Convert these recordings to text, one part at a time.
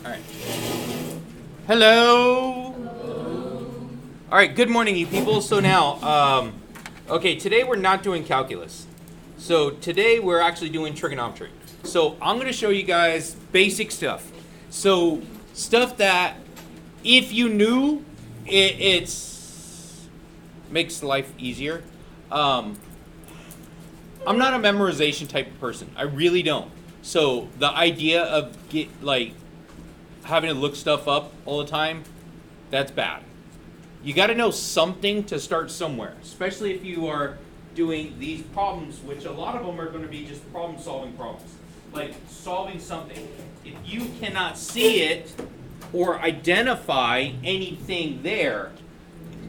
All right. Hello. Hello. All right. Good morning, you people. So now, okay, today we're not doing calculus. So today we're actually doing trigonometry. So I'm going to show you guys basic stuff. So stuff that if you knew, it's makes life easier. I'm not a memorization type of person. I really don't. So the idea of having to look stuff up all the time, that's bad. You got to know something to start somewhere, especially if you are doing these problems, which a lot of them are going to be just problem-solving problems, like solving something. If you cannot see it or identify anything there,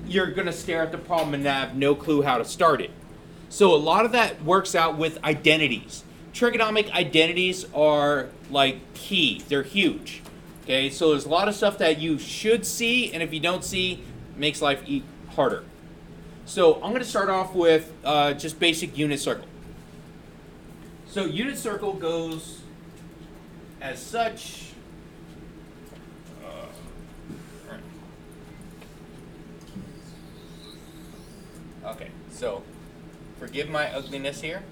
you're going to stare at the problem and have no clue how to start it. So a lot of that works out with identities. Trigonomic identities are like key. They're huge. Okay, so there's a lot of stuff that you should see, and if you don't see, it makes life harder. So I'm going to start off with just basic unit circle. So unit circle goes as such. Okay, so forgive my ugliness here.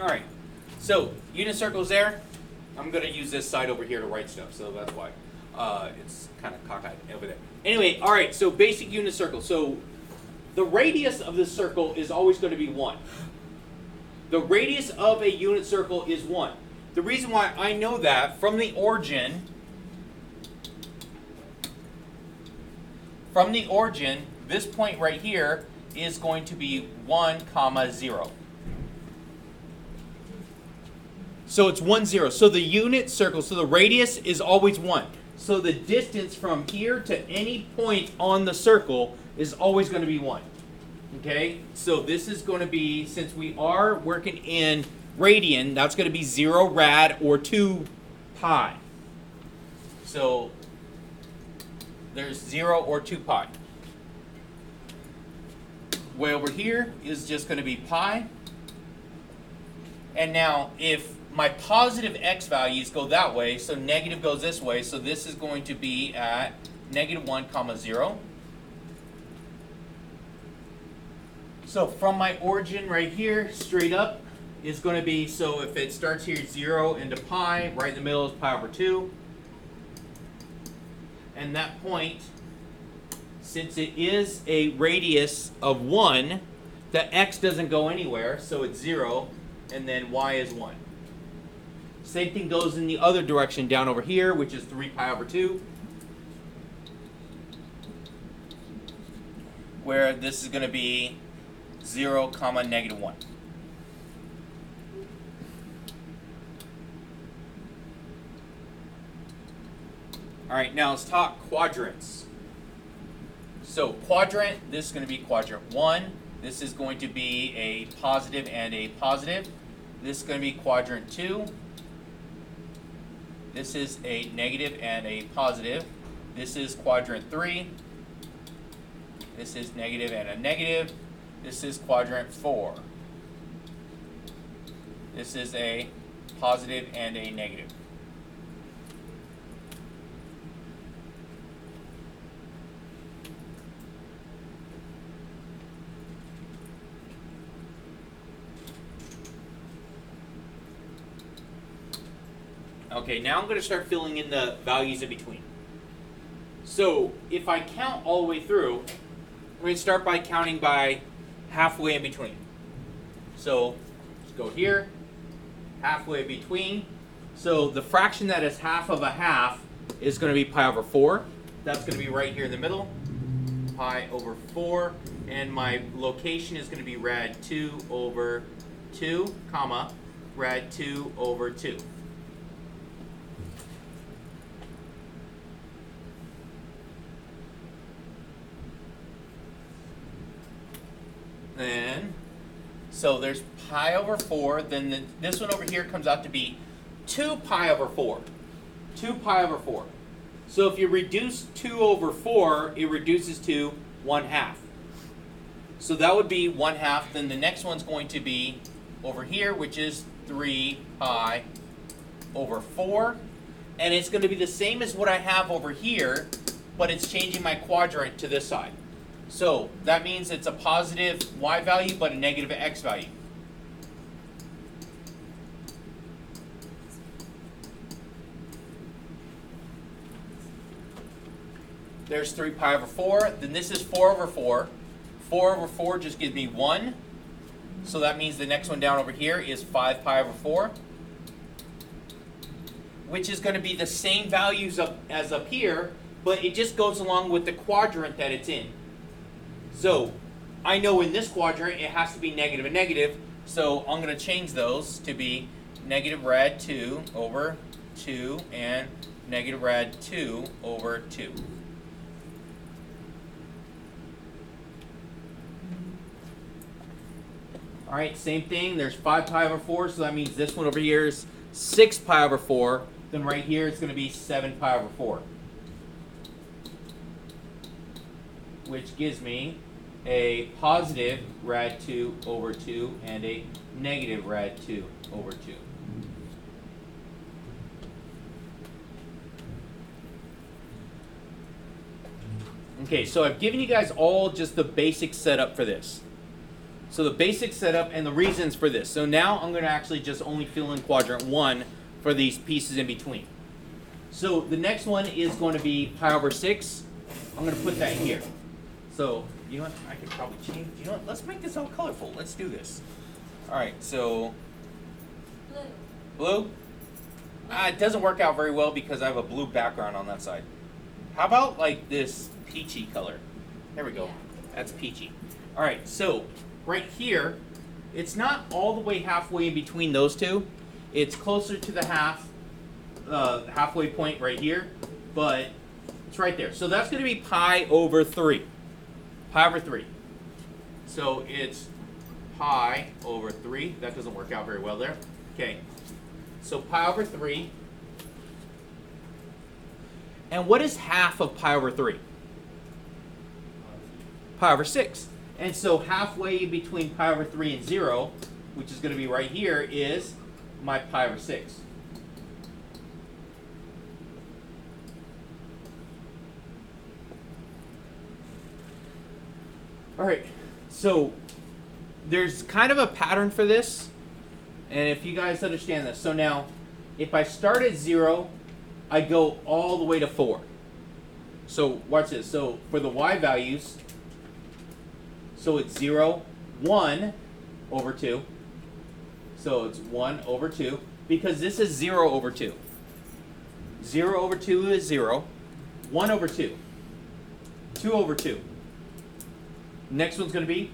All right, so unit circle's there. I'm going to use this side over here to write stuff, so that's why it's kind of cockeyed over there. Anyway, all right, so basic unit circle. So the radius of this circle is always going to be 1. The radius of a unit circle is 1. The reason why I know that from the origin, this point right here is going to be 1, 0. So it's 1, 0. So the unit circle, so the radius is always 1. So the distance from here to any point on the circle is always going to be 1. Okay? So this is going to be, since we are working in radian, that's going to be 0 rad or 2 pi. So there's 0 or 2 pi. Way over here is just going to be pi. And now if my positive x values go that way, so negative goes this way, so this is going to be at -1, 0. So from my origin right here, straight up, is going to be, so if it starts here 0 into pi, right in the middle is pi over 2. And that point, since it is a radius of 1, the x doesn't go anywhere, so it's 0, and then y is 1. Same thing goes in the other direction down over here, which is 3 pi over 2. Where this is going to be 0, -1. All right, now let's talk quadrants. So quadrant, this is going to be quadrant 1. This is going to be a positive and a positive. This is going to be quadrant 2. This is a negative and a positive. This is quadrant 3. This is negative and a negative. This is quadrant 4. This is a positive and a negative. Okay, now I'm going to start filling in the values in between. So if I count all the way through, I'm going to start by counting by halfway in between. So let's go here, halfway in between. So the fraction that is half of a half is going to be pi over 4. That's going to be right here in the middle, pi over 4. And my location is going to be rad 2 over 2, comma, rad 2 over 2. Then, so there's pi over 4, then this one over here comes out to be 2 pi over 4. 2 pi over 4. So if you reduce 2 over 4, it reduces to 1/2. So that would be 1/2. Then the next one's going to be over here, which is 3 pi over 4. And it's going to be the same as what I have over here, but it's changing my quadrant to this side. So that means it's a positive y value, but a negative x value. There's 3 pi over 4. Then this is 4 over 4. 4 over 4 just gives me 1. So that means the next one down over here is 5 pi over 4. Which is going to be the same values as up here, but it just goes along with the quadrant that it's in. So I know in this quadrant it has to be negative and negative, so I'm going to change those to be negative rad 2 over 2 and negative rad 2 over 2. All right, same thing. There's 5 pi over 4, so that means this one over here is 6 pi over 4. Then right here it's going to be 7 pi over 4. Which gives me a positive rad 2 over 2 and a negative rad 2 over 2. Okay, so I've given you guys all just the basic setup for this. So the basic setup and the reasons for this. So now I'm going to actually just only fill in quadrant 1 for these pieces in between. So the next one is going to be pi over 6. I'm going to put that here. So, you know what, I could probably change, you know what, let's make this all colorful. Let's do this. All right, so, blue? It doesn't work out very well because I have a blue background on that side. How about like this peachy color? There we go. That's peachy. All right, so right here, it's not all the way halfway in between those two. It's closer to the halfway point right here, but it's right there. So that's going to be pi over 3. Pi over 3. So it's pi over 3. That doesn't work out very well there. Okay. So pi over 3. And what is half of pi over 3? Pi over 6. And so halfway between pi over 3 and 0, which is going to be right here, is my pi over 6. All right, so there's kind of a pattern for this, and if you guys understand this. So now, if I start at 0, I go all the way to 4. So watch this. So for the y values, so it's 0, 1 over 2. So it's 1 over 2, because this is 0 over 2. 0 over 2 is 0. 1 over 2. 2 over 2. Next one's going to be,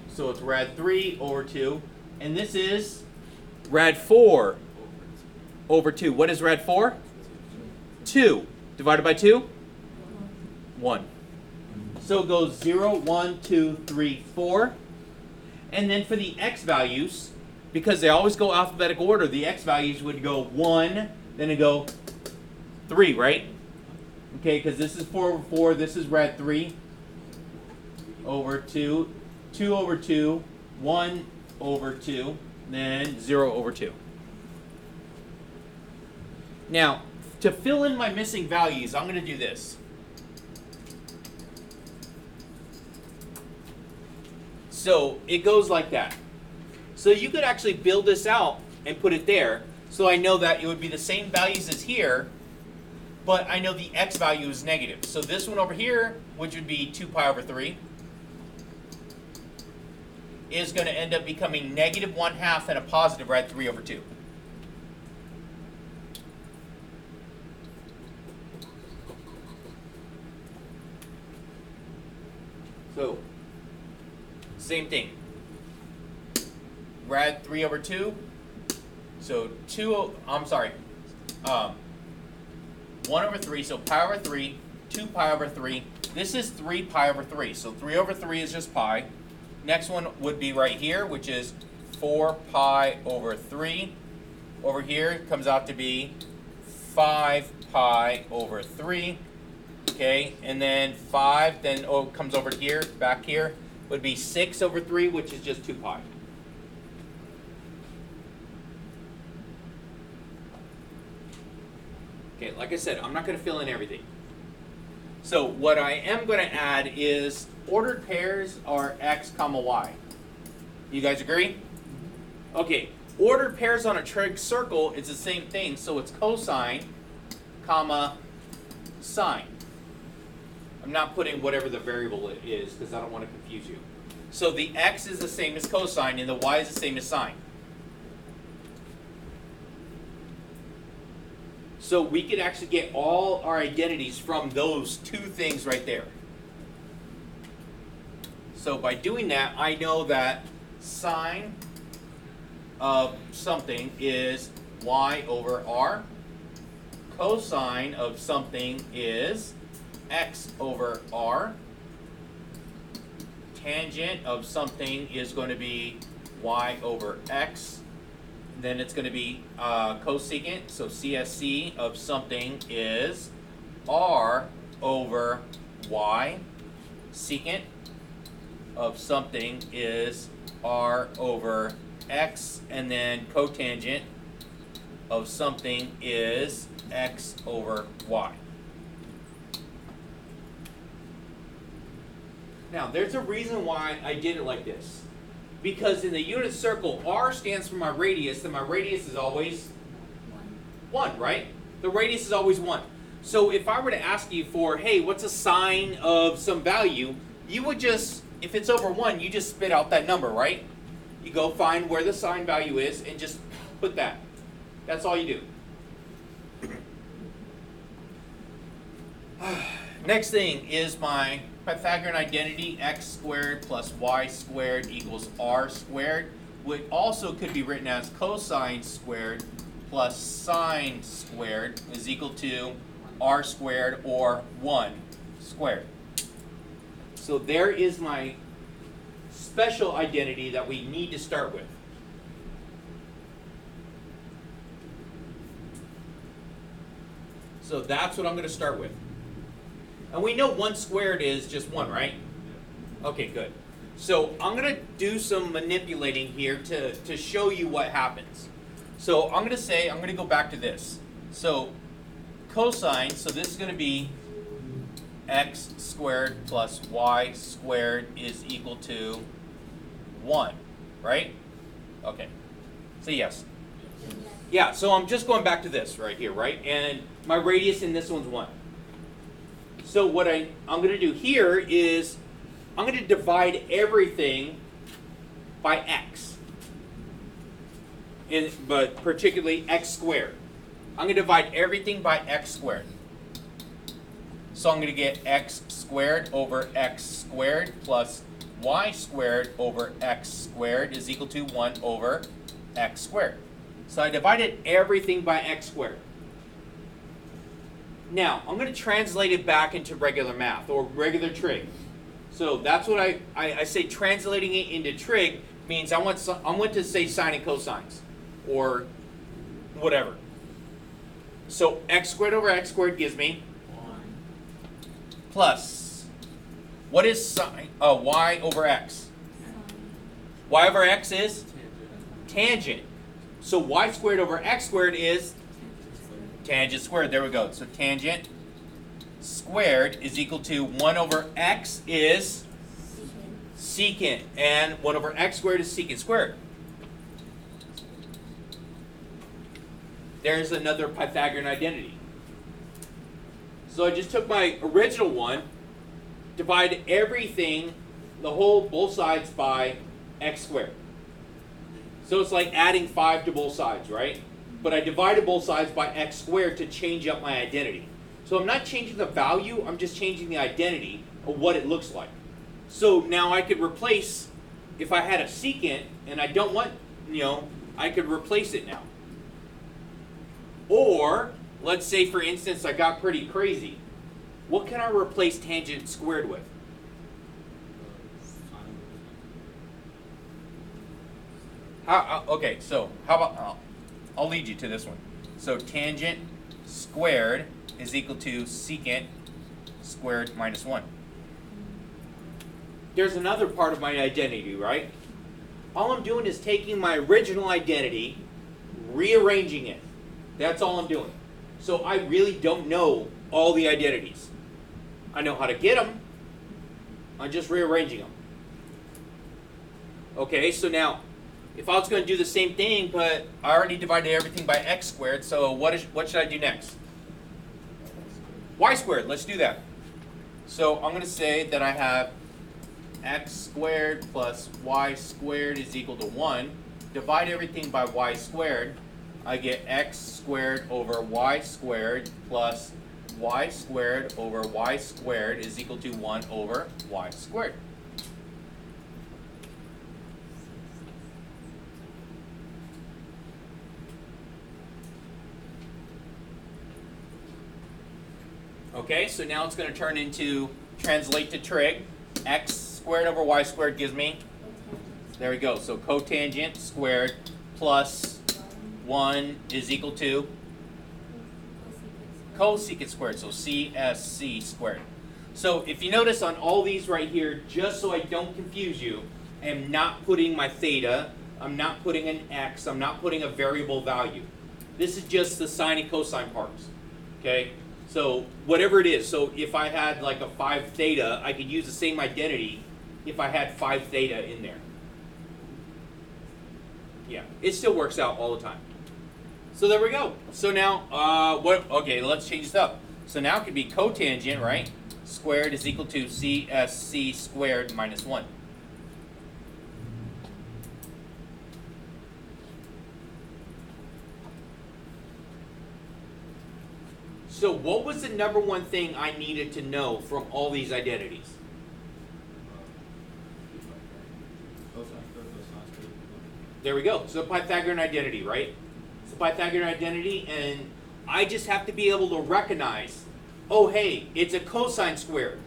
so it's rad 3 over 2. And this is rad 4 over 2. What is rad 4? 2. Divided by 2? 1. So it goes 0, 1, 2, 3, 4. And then for the x values, because they always go alphabetical order, the x values would go 1, then it go 3, right? Okay, because this is 4 over 4, this is rad 3 over 2, 2 over 2, 1 over 2, then 0 over 2. Now, to fill in my missing values, I'm going to do this. So it goes like that. So you could actually build this out and put it there, so I know that it would be the same values as here, but I know the x value is negative. So this one over here, which would be 2 pi over 3, is going to end up becoming negative 1/2 and a positive rad 3 over 2. So, same thing. Rad 3 over 2. So 1 over 3, so pi over 3, 2 pi over 3. This is 3 pi over 3, so 3 over 3 is just pi. Next one would be right here, which is 4 pi over 3. Over here comes out to be 5 pi over 3. Okay, and then 5 then comes over here, back here. would be 6 over 3, which is just 2 pi. Okay, like I said, I'm not going to fill in everything. So what I am going to add is ordered pairs are x comma y. You guys agree? Okay, ordered pairs on a trig circle is the same thing, so it's cosine comma sine. I'm not putting whatever the variable is because I don't want to confuse you. So the x is the same as cosine and the y is the same as sine. So we could actually get all our identities from those two things right there. So by doing that, I know that sine of something is y over r. Cosine of something is x over r. Tangent of something is going to be y over x. Then it's going to be cosecant, so CSC of something is r over y. Secant of something is r over x. And then cotangent of something is x over y. Now, there's a reason why I did it like this. Because in the unit circle, r stands for my radius, and my radius is always 1, right? The radius is always 1. So if I were to ask you for, hey, what's a sine of some value, you would just, if it's over 1, you just spit out that number, right? You go find where the sine value is and just put that. That's all you do. Next thing is my Pythagorean identity, x squared plus y squared equals r squared, which also could be written as cosine squared plus sine squared is equal to r squared or 1 squared. So there is my special identity that we need to start with. So that's what I'm going to start with. And we know 1 squared is just 1, right? Okay, good. So I'm going to do some manipulating here to show you what happens. So I'm going to say, I'm going to go back to this. So cosine, so this is going to be x squared plus y squared is equal to 1, right? Okay. So yes. Yeah, so I'm just going back to this right here, right? And my radius in this one's 1. So what I'm going to do here is I'm going to divide everything by x, but particularly x squared. I'm going to divide everything by x squared. So I'm going to get x squared over x squared plus y squared over x squared is equal to 1 over x squared. So I divided everything by x squared. Now, I'm going to translate it back into regular math, or regular trig. So that's what I say, translating it into trig means I want to say sine and cosines, or whatever. So x squared over x squared gives me 1 plus, what is sine, y over x? Y over x is tangent. So y squared over x squared is tangent squared. There we go. So tangent squared is equal to 1 over x is secant, and 1 over x squared is secant squared. There's another Pythagorean identity. So I just took my original one, divided everything, both sides by x squared. So it's like adding 5 to both sides, right? But I divided both sides by x squared to change up my identity. So I'm not changing the value, I'm just changing the identity of what it looks like. So now I could replace, if I had a secant and I don't want, I could replace it now. Or, let's say for instance I got pretty crazy. What can I replace tangent squared with? Okay, so how about, I'll lead you to this one. So tangent squared is equal to secant squared minus 1. there's another part of my identity, right? All I'm doing is taking my original identity, rearranging it. That's all I'm doing. So I really don't know all the identities. I know how to get them. I'm just rearranging them. Okay, so now, if I was going to do the same thing, but I already divided everything by x squared, so what should I do next? Y squared, let's do that. So I'm going to say that I have x squared plus y squared is equal to 1. Divide everything by y squared. I get x squared over y squared plus y squared over y squared is equal to 1 over y squared. Okay, so now it's going to turn into translate to trig. X squared over y squared gives me, there we go, so cotangent squared plus 1 is equal to cosecant squared, so CSC squared. So if you notice on all these right here, just so I don't confuse you, I am not putting my theta, I'm not putting an x, I'm not putting a variable value. This is just the sine and cosine parts, okay? So whatever it is, so if I had like a 5 theta, I could use the same identity if I had 5 theta in there. Yeah, it still works out all the time. So there we go. So now, okay, let's change this up. So now it could be cotangent, right? Squared is equal to CSC squared minus 1. So what was the number one thing I needed to know from all these identities? There we go. So Pythagorean identity, right? It's a Pythagorean identity, and I just have to be able to recognize, oh, hey, it's a cosine squared.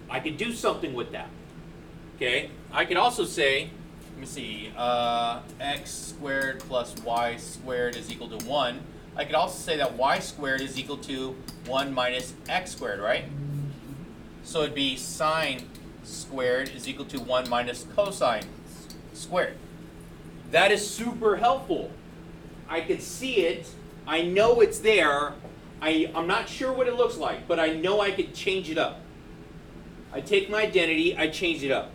I could do something with that. Okay? I could also say, let me see, x squared plus y squared is equal to 1. I could also say that y squared is equal to 1 minus x squared, right? So it'd be sine squared is equal to 1 minus cosine squared. That is super helpful. I could see it. I know it's there. I'm not sure what it looks like, but I know I could change it up. I take my identity, I change it up.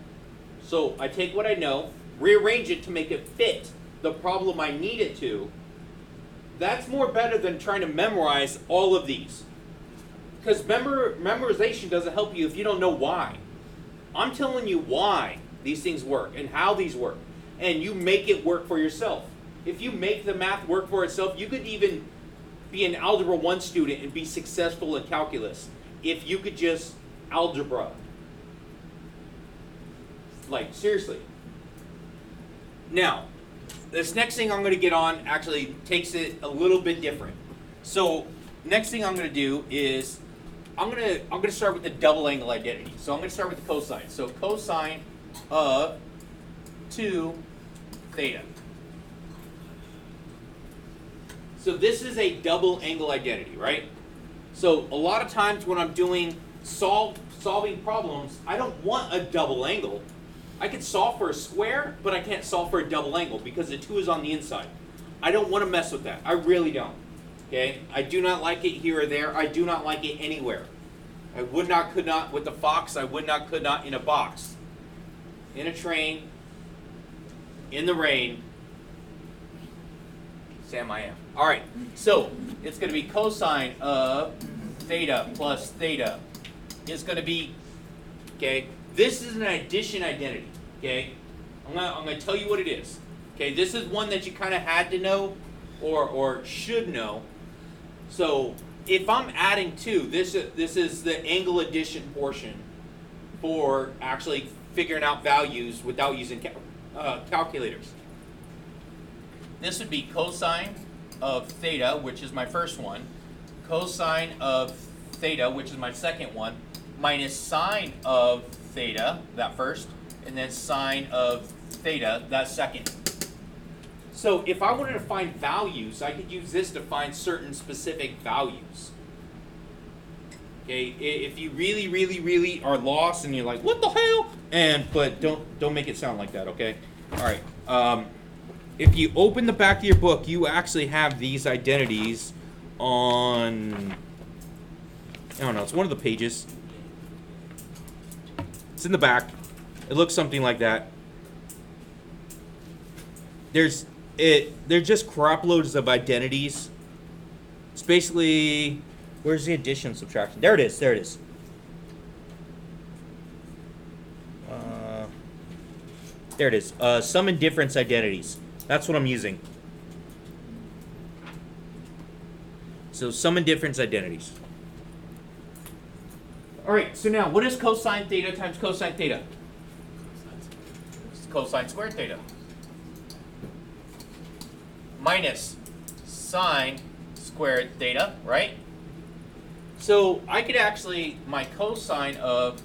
So I take what I know, rearrange it to make it fit the problem I need it to. That's more better than trying to memorize all of these. Because memorization doesn't help you if you don't know why. I'm telling you why these things work and how these work. And you make it work for yourself. If you make the math work for itself, you could even be an Algebra 1 student and be successful in calculus if you could just algebra. Like, seriously. Now, this next thing I'm going to get on actually takes it a little bit different. So, next thing I'm going to do is I'm going to start with the double angle identity. So I'm going to start with the cosine. So cosine of 2 theta. So this is a double angle identity, right? So a lot of times when I'm doing solving problems, I don't want a double angle. I can solve for a square, but I can't solve for a double angle because the 2 is on the inside. I don't want to mess with that. I really don't. Okay? I do not like it here or there. I do not like it anywhere. I would not, could not with the fox. I would not, could not in a box. In a train. In the rain. Sam, I am. All right. So it's going to be cosine of theta plus theta. It's going to be, okay, this is an addition identity, okay? I'm gonna tell you what it is. Okay, this is one that you kind of had to know or should know. So if I'm adding 2, this is the angle addition portion for actually figuring out values without using calculators. This would be cosine of theta, which is my first one, cosine of theta, which is my second one, minus sine of theta, that first, and then sine of theta, that second. So if I wanted to find values, I could use this to find certain specific values. Okay, if you really, really, really are lost and you're like, what the hell? But don't make it sound like that, okay? All right. If you open the back of your book, you actually have these identities on, I don't know, it's one of the pages. It's in the back. It looks something like that. They're just crop loads of identities. It's basically, where's the addition subtraction? There it is. There it is. There it is. Sum and difference identities. That's what I'm using. So sum and difference identities. All right. So now, what is cosine theta times cosine theta? It's cosine squared theta. Minus sine squared theta, right? So I could actually, my cosine of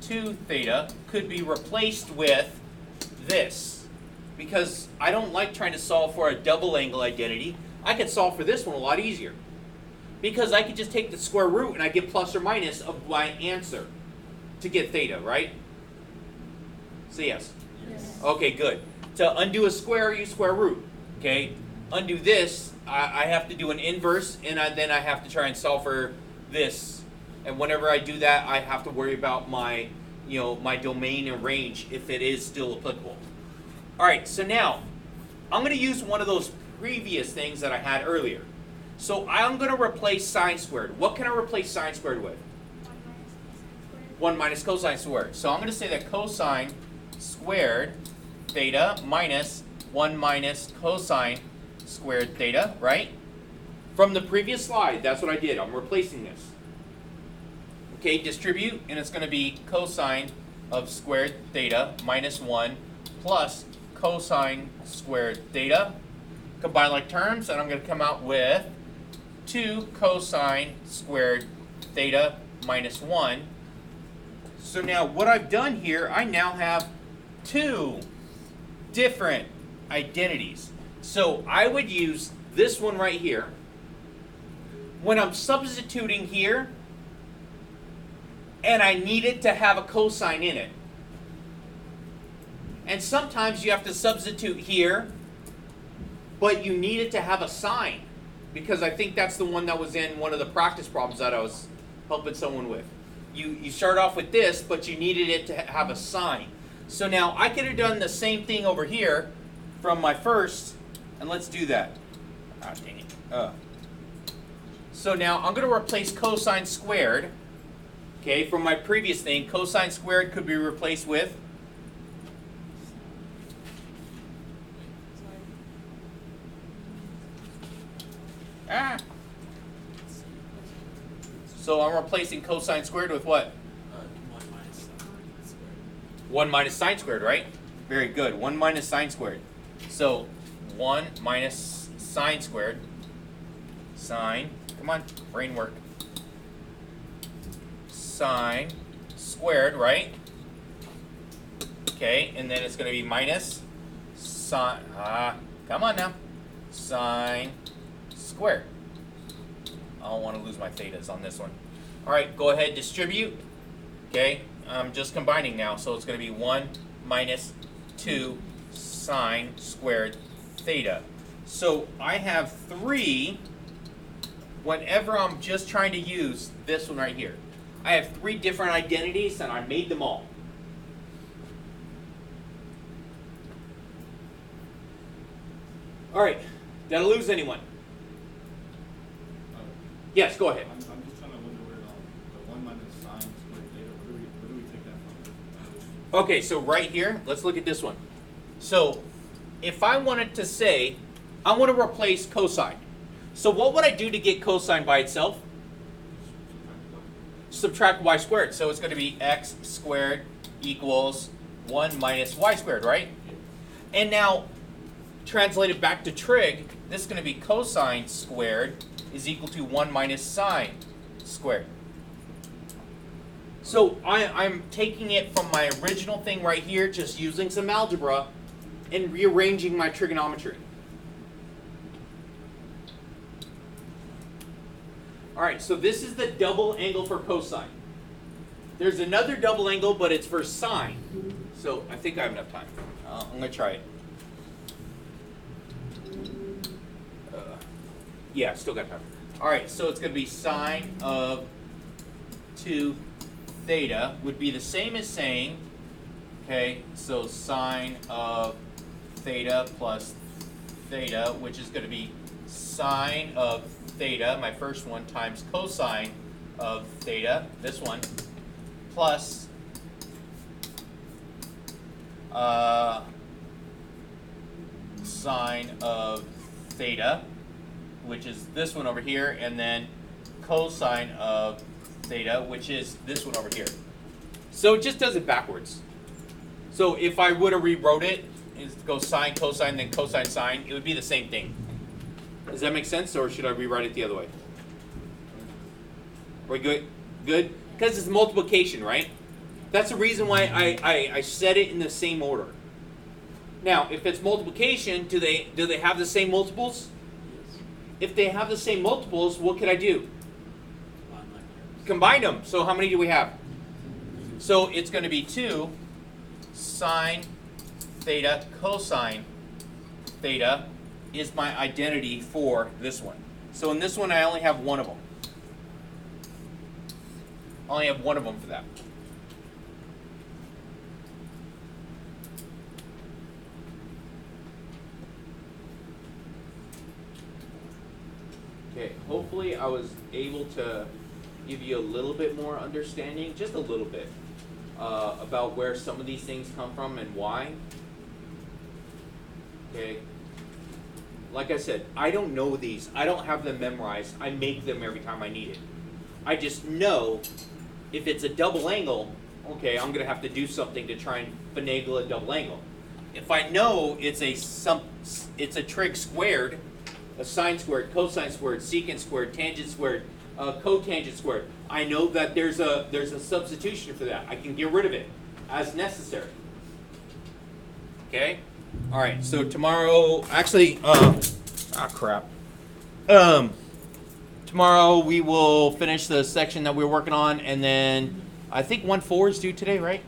2 theta could be replaced with this. Because I don't like trying to solve for a double angle identity. I could solve for this one a lot easier. Because I could just take the square root and I get plus or minus of my answer to get theta, right? Say yes. Yes. Okay, good. To undo a square, use square root. Okay? Undo this, I have to do an inverse, and then I have to try and solve for this. And whenever I do that, I have to worry about my, my domain and range if it is still applicable. All right, so now I'm going to use one of those previous things that I had earlier. So I'm going to replace sine squared. What can I replace sine squared with? 1 minus cosine squared. So I'm going to say that cosine squared theta minus 1 minus cosine squared theta, right? From the previous slide, that's what I did. I'm replacing this. Okay, distribute, and it's going to be cosine of squared theta minus 1 plus cosine squared theta. Combine like terms, and I'm going to come out with 2 cosine squared theta minus 1. So now what I've done here, I now have 2 different identities. So I would use this one right here. When I'm substituting here, and I need it to have a cosine in it. And sometimes you have to substitute here, but you need it to have a sign. Because I think that's the one that was in one of the practice problems that I was helping someone with. You start off with this, but you needed it to have a sign. So now I could have done the same thing over here from my first, and let's do that. Ah, dang it. So now I'm going to replace cosine squared. Okay, from my previous thing, cosine squared could be replaced with So I'm replacing cosine squared with what? 1 minus sine squared. 1 minus sine squared, right? Very good. 1 minus sine squared. So 1 minus sine squared. Sine. Come on, brain work. Sine squared, right? Okay, and then it's going to be minus sine. Come on now. Sine squared. I don't want to lose my thetas on this one. All right, go ahead, distribute. Okay, I'm just combining now, so it's going to be 1 minus 2 sine squared theta. So I have 3 whenever I'm just trying to use this one right here. I have 3 different identities, and I made them all. All right, did I lose anyone? Yes, go ahead. I'm just trying to wonder where the 1 minus sine squared theta, where do we take that from? Okay, so right here, let's look at this one. So if I wanted to say, I want to replace cosine. So what would I do to get cosine by itself? Subtract y squared. So it's going to be x squared equals 1 minus y squared, right? And now, translated back to trig, this is going to be cosine squared is equal to 1 minus sine squared. So I'm taking it from my original thing right here, just using some algebra, and rearranging my trigonometry. All right, so this is the double angle for cosine. There's another double angle, but it's for sine. So I think I have enough time. I'm going to try it. Yeah, still got time. All right, so it's going to be sine of 2 theta would be the same as saying, okay, so sine of theta plus theta, which is going to be sine of theta, my first one, times cosine of theta, this one, plus sine of theta, which is this one over here, and then cosine of theta, which is this one over here. So it just does it backwards. So if I would have rewrote it, is to go sine, cosine, then cosine, sine, it would be the same thing. Does that make sense, or should I rewrite it the other way? Are we good? Good? Because it's multiplication, right? That's the reason why I said it in the same order. Now, if it's multiplication, do they have the same multiples? If they have the same multiples, what could I do? Combine them. So how many do we have? So it's going to be 2 sine theta cosine theta is my identity for this one. So in this one, I only have one of them. I only have one of them for that. Okay, hopefully I was able to give you a little bit more understanding, just a little bit, about where some of these things come from and why. Okay, like I said, I don't know these. I don't have them memorized. I make them every time I need it. I just know if it's a double angle, okay, I'm going to have to do something to try and finagle a double angle. If I know it's a trig squared, a sine squared, cosine squared, secant squared, tangent squared, cotangent squared, I know that there's a substitution for that. I can get rid of it as necessary. Okay? All right, so tomorrow, actually, crap. Tomorrow we will finish the section that we're working on, and then I think 1.4 is due today, right?